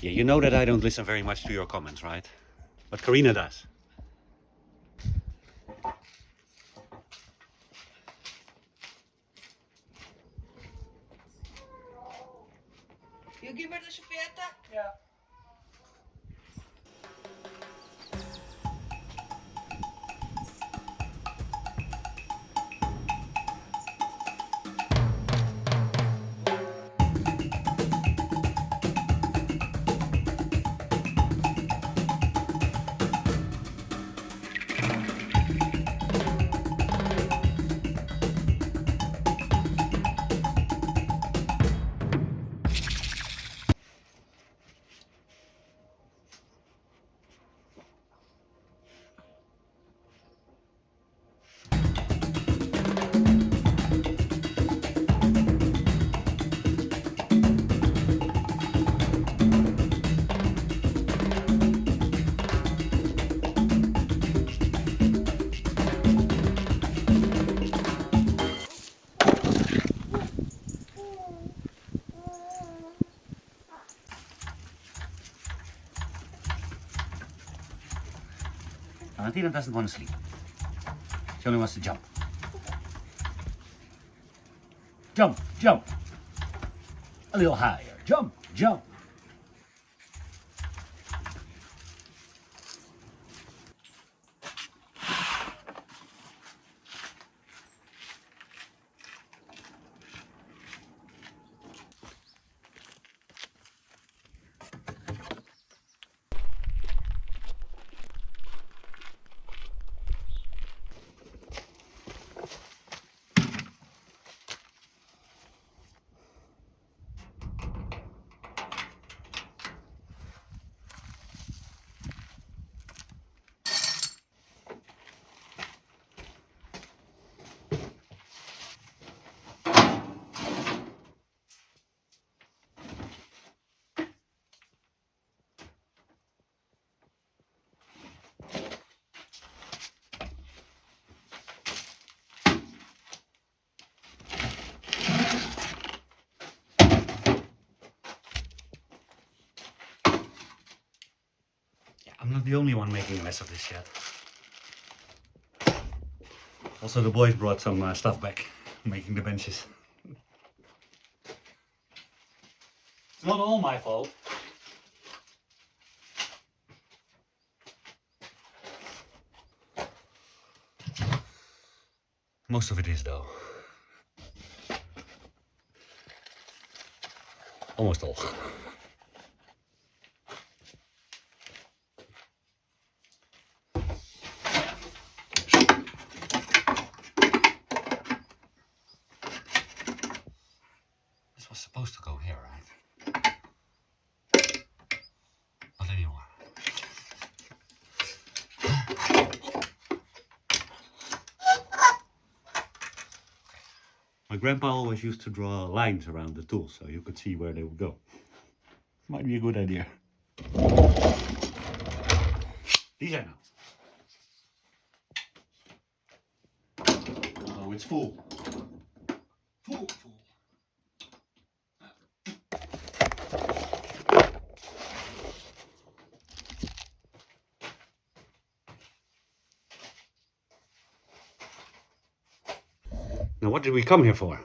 Yeah, you know that I don't listen very much to your comments, right? But Carina does. You give her the chupeta? Yeah. Valentina doesn't want to sleep. She only wants to jump. Jump, jump. A little higher. Jump, jump. I'm not the only one making a mess of this shed. Also, the boys brought some stuff back, making the benches. It's not all my fault. Most of it is, though. Almost all. This was supposed to go here, right? Not anymore. My grandpa always used to draw lines around the tools so you could see where they would go. Might be a good idea. These I know. Oh, it's full. Full. Now what did we come here for?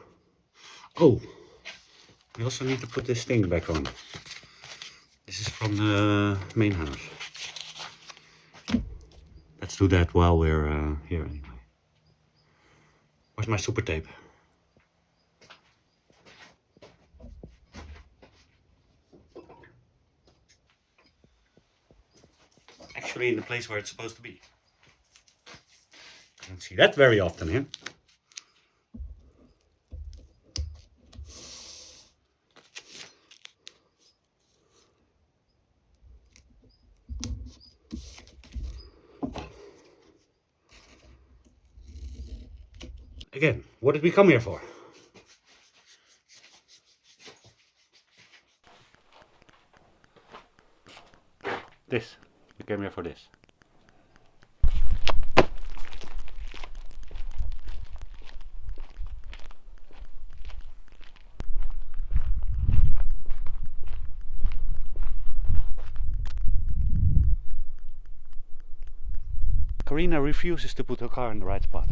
Oh, we also need to put this thing back on. This is from the main house. Let's do that while we're here anyway. Where's my super tape? Actually in the place where it's supposed to be. I don't see that very often here. Again, what did we come here for? This. We came here for this. Carina refuses to put her car in the right spot.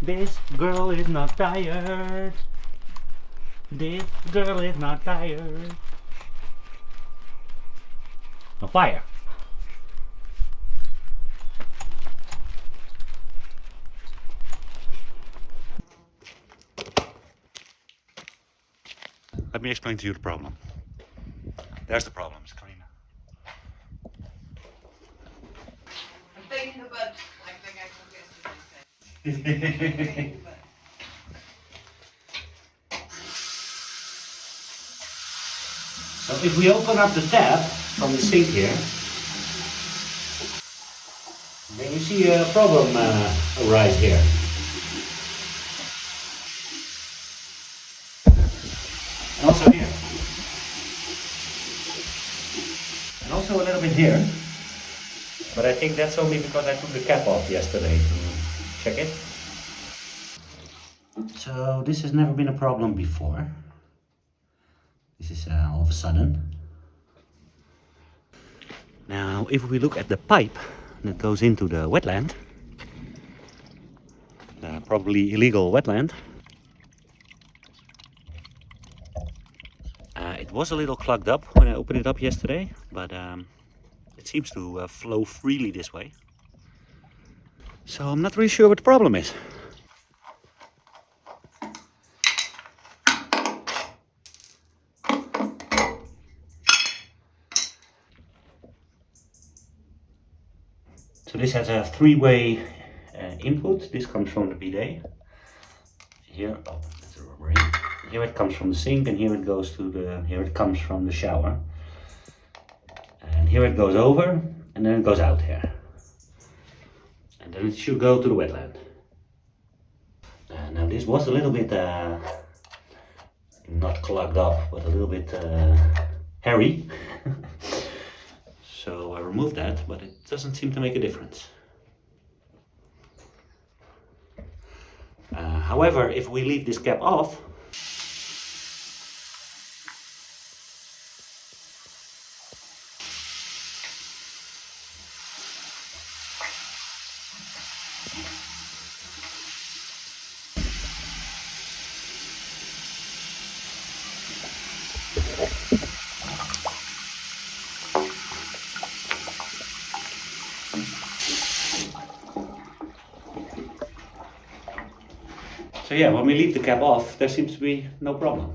This girl is not tired. This girl is not tired. No fire. Let me explain to you the problem. There's the problem, Carina. I'm pain in the butt. I think I can guess it. So if we open up the tap from the sink here, then you see a problem arise here. And also here. And also a little bit here. But I think that's only because I took the cap off yesterday to check it. So this has never been a problem before. This is all of a sudden. Now if we look at the pipe that goes into the wetland, probably illegal wetland, it was a little clogged up when I opened it up yesterday, but it seems to flow freely this way. So I'm not really sure what the problem is. So this has a three-way input. This comes from the bidet. Here, oh, that's a rubber ring. Here it comes from the sink, and here it goes to the. Here it comes from the shower. And here it goes over, and then it goes out here. And then it should go to the wetland. Now this was a little bit not clogged up, but a little bit hairy. So I removed that, but it doesn't seem to make a difference. However, if we leave this cap off, so yeah, when we leave the cap off, there seems to be no problem.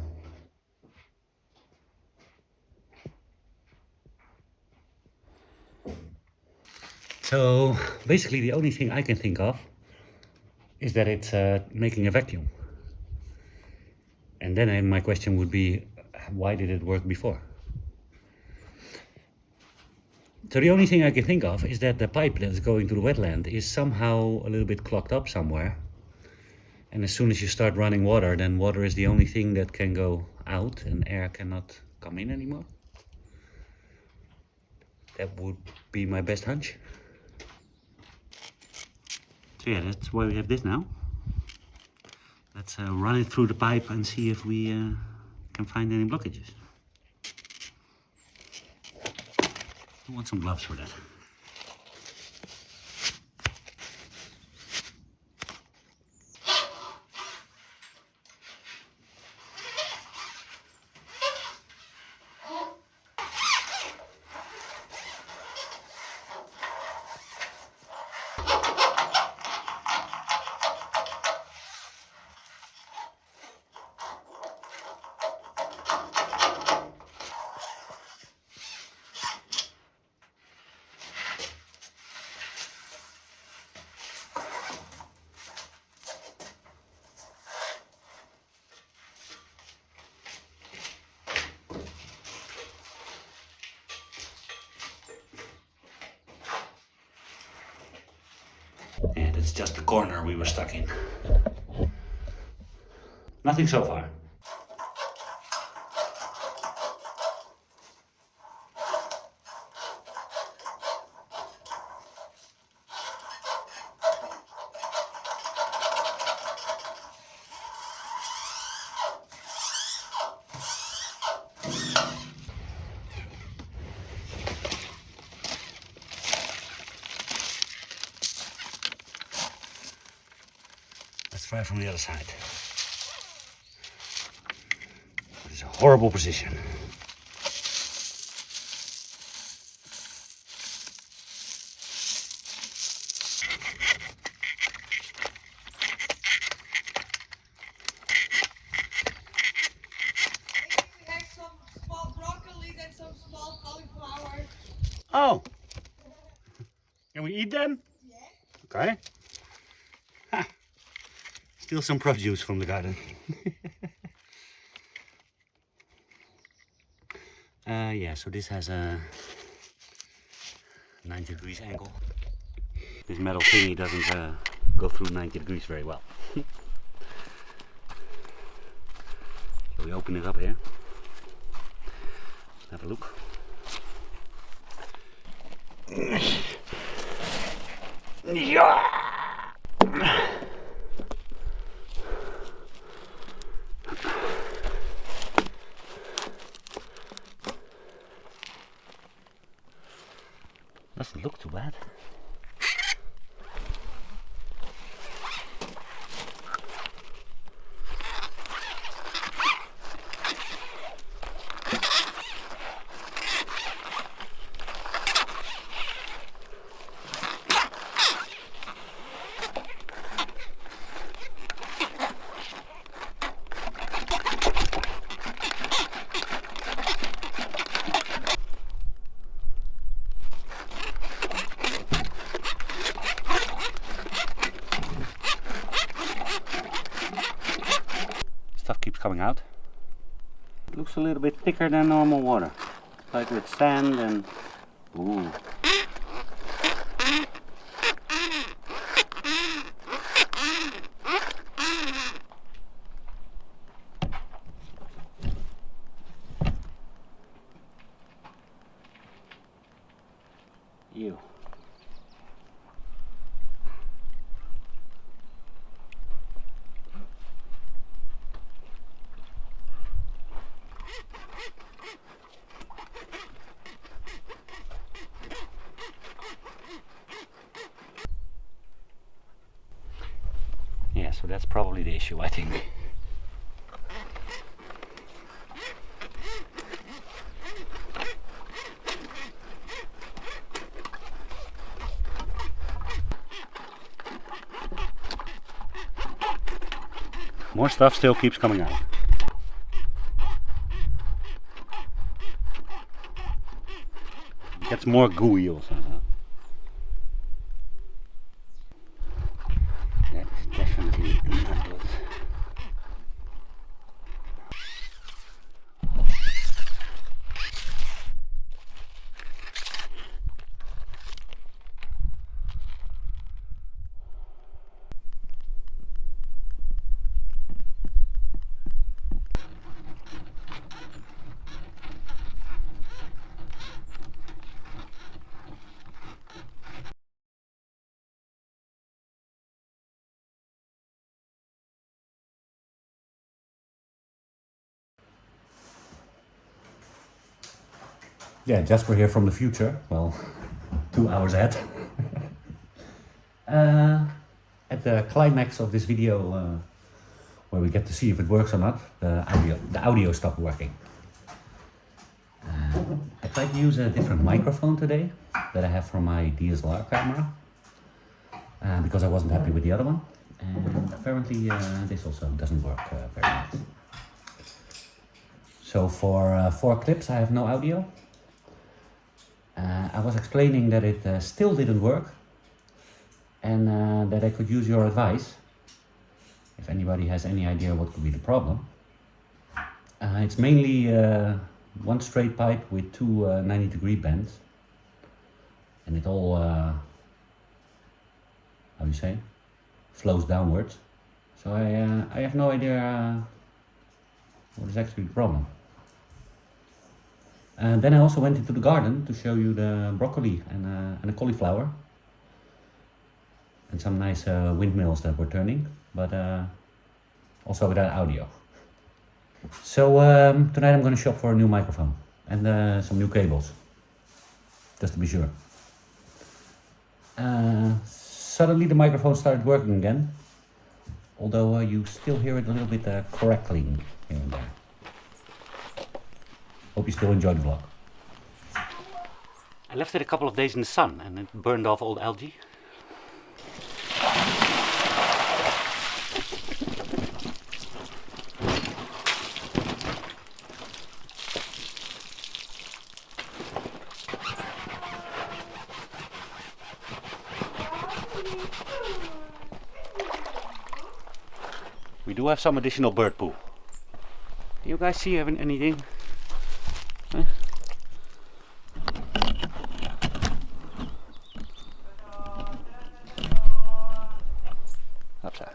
So basically the only thing I can think of is that it's making a vacuum. And then my question would be, why did it work before? So the only thing I can think of is that the pipe that's going to the wetland is somehow a little bit clogged up somewhere. And as soon as you start running water, then water is the only thing that can go out and air cannot come in anymore. That would be my best hunch. So yeah, that's why we have this now. Let's run it through the pipe and see if we can find any blockages. I want some gloves for that. And it's just the corner we were stuck in. Nothing so far. Let's try from the other side. It's a horrible position. We have some small broccoli and some small cauliflower. Oh! Can we eat them? Yes. Okay. Ha. Still some produce from the garden. Yeah, so this has a 90 degrees angle. This metal thingy doesn't go through 90 degrees very well. So we open it up here. Have a look. Yeah. Doesn't look too bad. Stuff keeps coming out. It looks a little bit thicker than normal water. Like with sand and... Ooh. Ew. Yeah, so that's probably the issue, I think. More stuff still keeps coming out. It gets more gooey also. That is definitely not good. Yeah, Jasper here from the future. Well, 2 hours ahead. At the climax of this video, where we get to see if it works or not, the audio stopped working. I tried to use a different microphone today that I have from my DSLR camera, because I wasn't happy with the other one, and apparently this also doesn't work very nice. So for 4 clips I have no audio. I was explaining that it still didn't work, and that I could use your advice if anybody has any idea what could be the problem. It's mainly one straight pipe with 2 90-degree bends, and it all, how do you say, flows downwards. So I have no idea what is actually the problem. And then I also went into the garden to show you the broccoli and the cauliflower and some nice windmills that were turning, but also without audio. So tonight I'm going to shop for a new microphone and some new cables, just to be sure. Suddenly the microphone started working again, although you still hear it a little bit crackling here and there. Hope you still enjoy the vlog. I left it a couple of days in the sun and it burned off all the algae. We do have some additional bird poo. Do you guys see anything? Huh? Hopsa.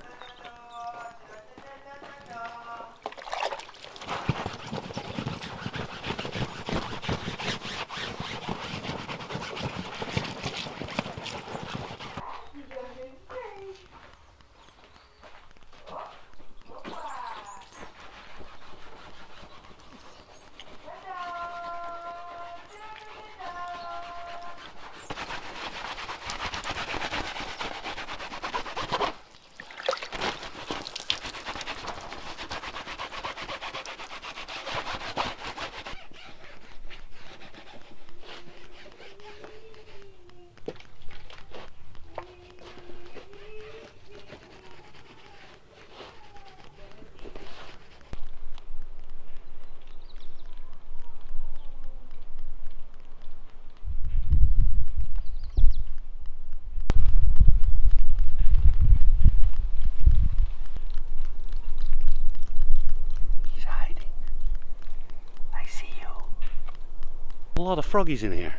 A lot of froggies in here.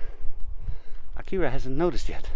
Akira hasn't noticed yet.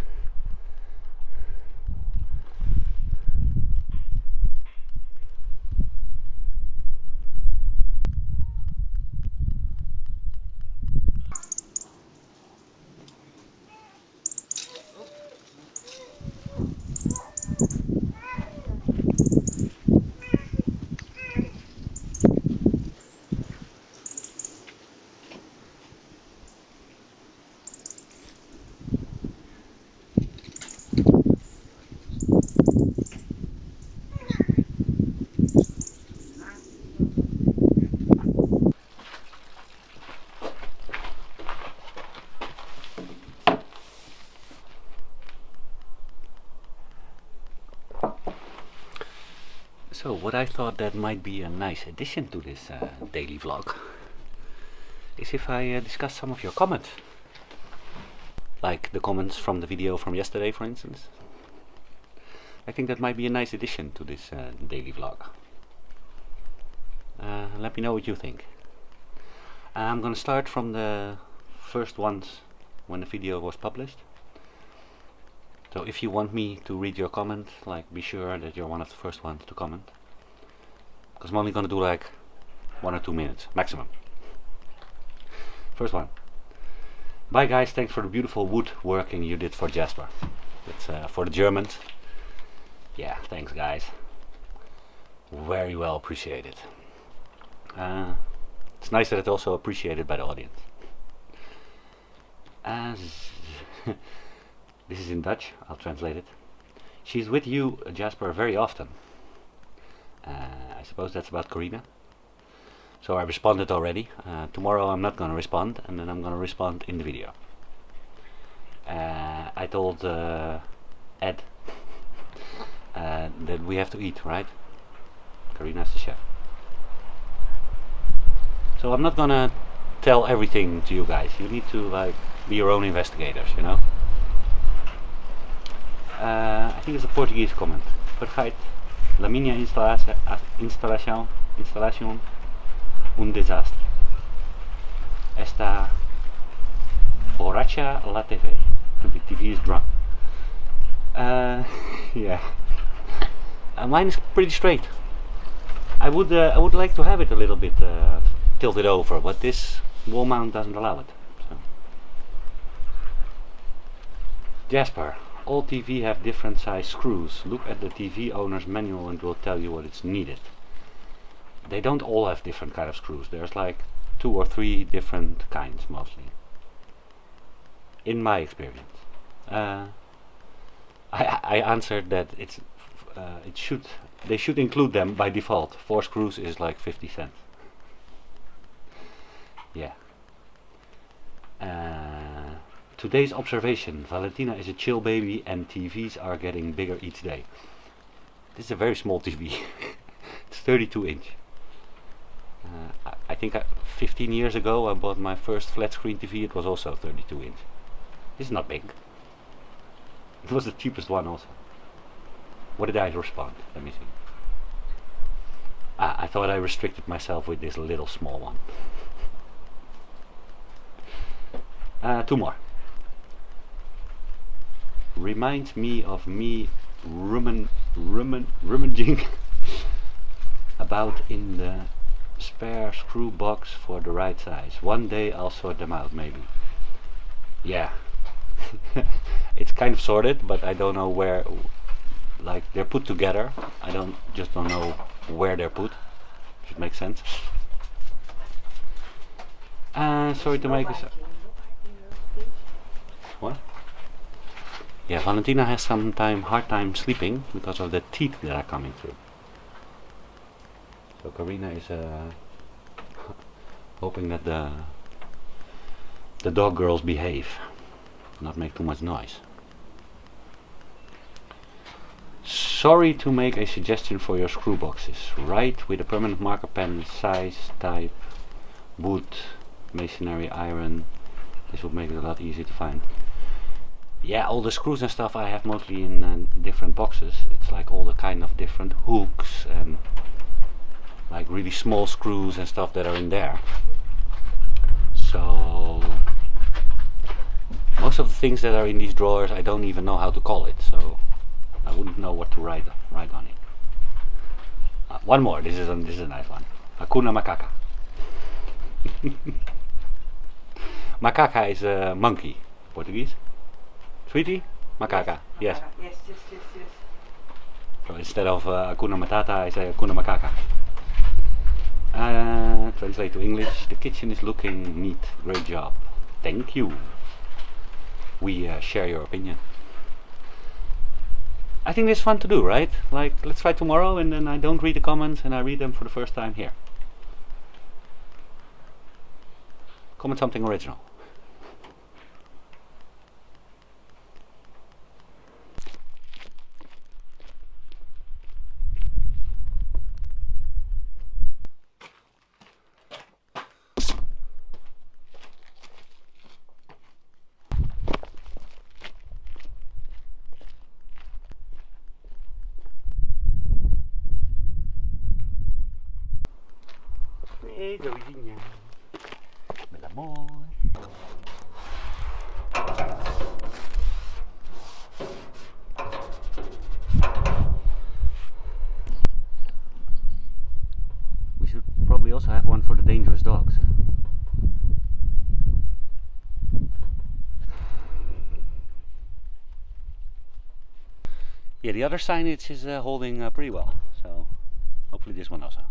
So what I thought that might be a nice addition to this daily vlog is if I discuss some of your comments. Like the comments from the video from yesterday, for instance. I think that might be a nice addition to this daily vlog. Let me know what you think. I'm gonna start from the first ones when the video was published. So if you want me to read your comment, like, be sure that you're one of the first ones to comment. Because I'm only gonna do like 1 or 2 minutes maximum. First one. Bye guys, thanks for the beautiful woodworking you did for Jasper. That's for the Germans. Yeah, thanks guys. Very well appreciated. It's nice that it's also appreciated by the audience. This is in Dutch, I'll translate it. She's with you, Jasper, very often. I suppose that's about Carina. So I responded already. Tomorrow I'm not going to respond, and then I'm going to respond in the video. I told Ed that we have to eat, right? Carina's the chef. So I'm not going to tell everything to you guys. You need to like be your own investigators, you know? I think it's a Portuguese comment. Perfeito. La minha instalación desastre. Esta borracha la TV. The TV is drunk. Yeah. Mine is pretty straight. I would like to have it a little bit tilted over, but this wall mount doesn't allow it. So. Jasper. All TV have different size screws. Look at the TV owner's manual and it will tell you what is needed. They don't all have different kind of screws. There's like 2 or 3 different kinds mostly. In my experience. I answered that it should they should include them by default. 4 screws is like 50 cents. Yeah. Today's observation: Valentina is a chill baby and TVs are getting bigger each day. This is a very small TV. It's 32 inch. I think 15 years ago I bought my first flat screen TV. It was also 32 inch. This is not big. It was the cheapest one also. What did I respond? Let me see. I thought I restricted myself with this little small one. 2 more. Reminds me of me rummaging about in the spare screw box for the right size. One day I'll sort them out, maybe. Yeah. It's kind of sorted, but I don't know where. Like, they're put together. I don't know where they're put. If it makes sense. Sorry to make this. What? Yeah, Valentina has hard time sleeping because of the teeth that are coming through. So Carina is hoping that the dog girls behave, not make too much noise. Sorry to make a suggestion for your screw boxes. Write with a permanent marker pen, size, type, wood, masonry, iron. This would make it a lot easier to find. Yeah, all the screws and stuff I have mostly in different boxes. It's like all the kind of different hooks and like really small screws and stuff that are in there. So most of the things that are in these drawers I don't even know how to call it, so I wouldn't know what to write on it. One more. This is a nice one. Hakuna Makaka. Macaca is a monkey. Portuguese. Sweetie? Macaca. Yes. Yes. So instead of Hakuna Matata, I say Hakuna Makaka. Translate to English. The kitchen is looking neat. Great job. Thank you. We share your opinion. I think it's fun to do, right? Like, let's try tomorrow and then I don't read the comments and I read them for the first time here. Comment something original. Hey, Carina. Bell'amore. We should probably also have one for the dangerous dogs. Yeah, the other signage is holding pretty well, so hopefully this one also.